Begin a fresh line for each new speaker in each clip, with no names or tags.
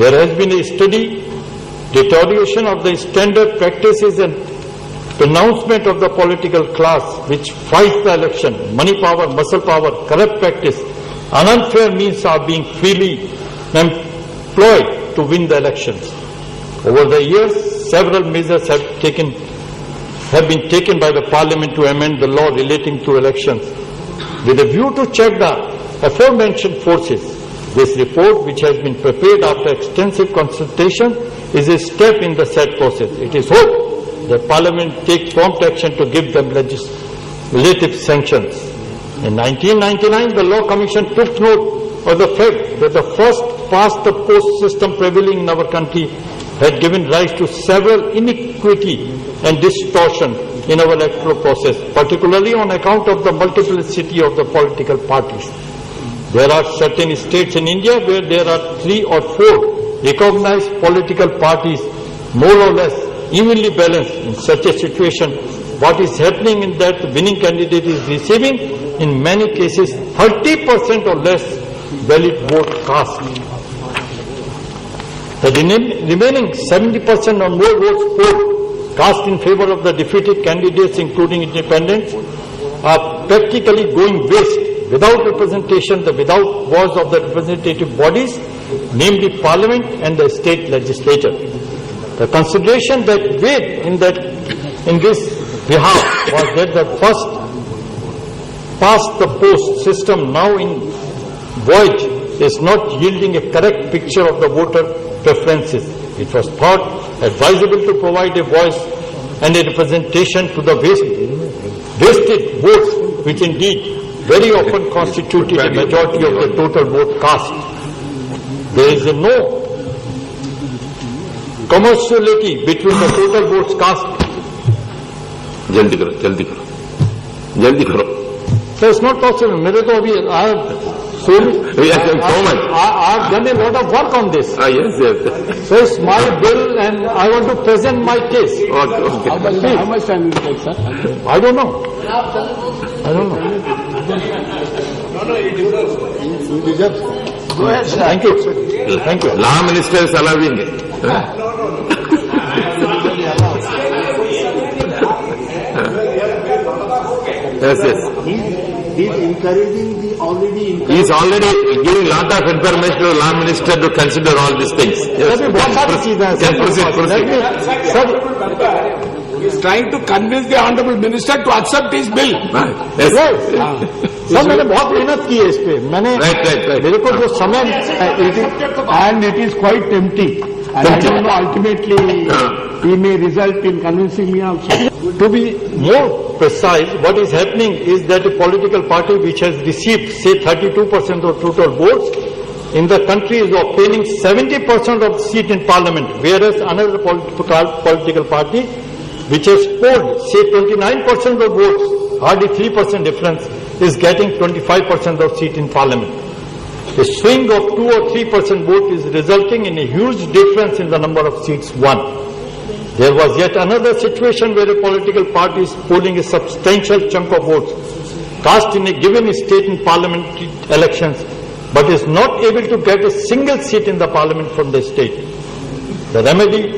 There has been a steady deterioration of the standard practices and pronouncement of the political class which fights the election. Money power, muscle power, corrupt practice, and unfair means are being freely employed to win the elections. Over the years, several measures have been taken by the Parliament to amend the law relating to elections with a view to check the aforementioned forces. This report, which has been prepared after extensive consultation, is a step in the said process. It is hoped that Parliament take prompt action to give them legislative sanctions. In 1999, the Law Commission took note of the fact that the first past-the-post system prevailing in our country had given rise to several inequity and distortion in our electoral process, particularly on account of the multiplicity of the political parties. There are certain states in India where there are 3 or 4 recognized political parties, more or less evenly balanced. In such a situation, what is happening is that the winning candidate is receiving, in many cases, 30% or less valid vote cast. The remaining 70% or more votes cast in favor of the defeated candidates, including independents, are practically going waste without representation, without voice of the representative bodies, namely Parliament and the state legislature. The consideration that weighed in this behalf was that the first past-the-post system now in vogue is not yielding a correct picture of the voter preferences. It was thought advisable to provide a voice and a representation to the wasted votes, which indeed very often constituted a majority of the total vote cast. There is no commensurity between the total votes cast.
jaldi karo.
So it's not possible. I have done a lot of work on this.
Yes.
So it's my bill and I want to present my case.
Okay.
How much time will it take, sir?
I don't know.
Go ahead, sir.
Thank you.
Law Minister is allowing it. Yes.
He's encouraging the already.
He is already giving lot of information to the Law Minister to consider all these things. Yes. Proceed.
He is trying to convince the Honorable Minister to accept his bill.
Yes.
Sir मैंने बहुत मेहनत की है इस पे मैंने मेरे को जो समय
and it is quite tempting. And I don't know, ultimately he may result in convincing me also.
To be more precise, what is happening is that a political party which has received, say, 32% of total votes in the country is obtaining 70% of the seat in Parliament, whereas another political party which has polled, say, 29% of votes, hardly 3% difference, is getting 25% of seat in Parliament. A swing of 2 or 3% vote is resulting in a huge difference in the number of seats won. There was yet another situation where a political party is polling a substantial chunk of votes cast in a given state in parliamentary elections, but is not able to get a single seat in the parliament from the state. The remedy,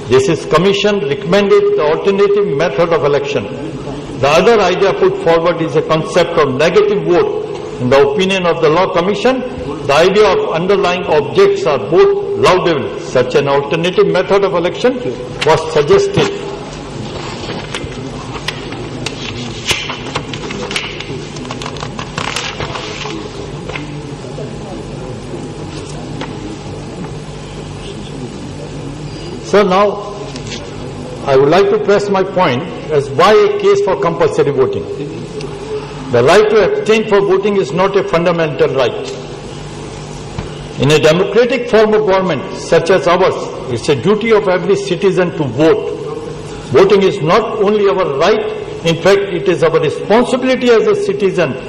this is Commission recommended the alternative method of election. The other idea put forward is a concept of negative vote. In the opinion of the Law Commission, the idea of underlying objects are both laudable. Such an alternative method of election was suggested. So now, I would like to press my point as why a case for compulsory voting. The right to abstain for voting is not a fundamental right. In a democratic form of government such as ours, it's a duty of every citizen to vote. Voting is not only our right, in fact, it is our responsibility as a citizen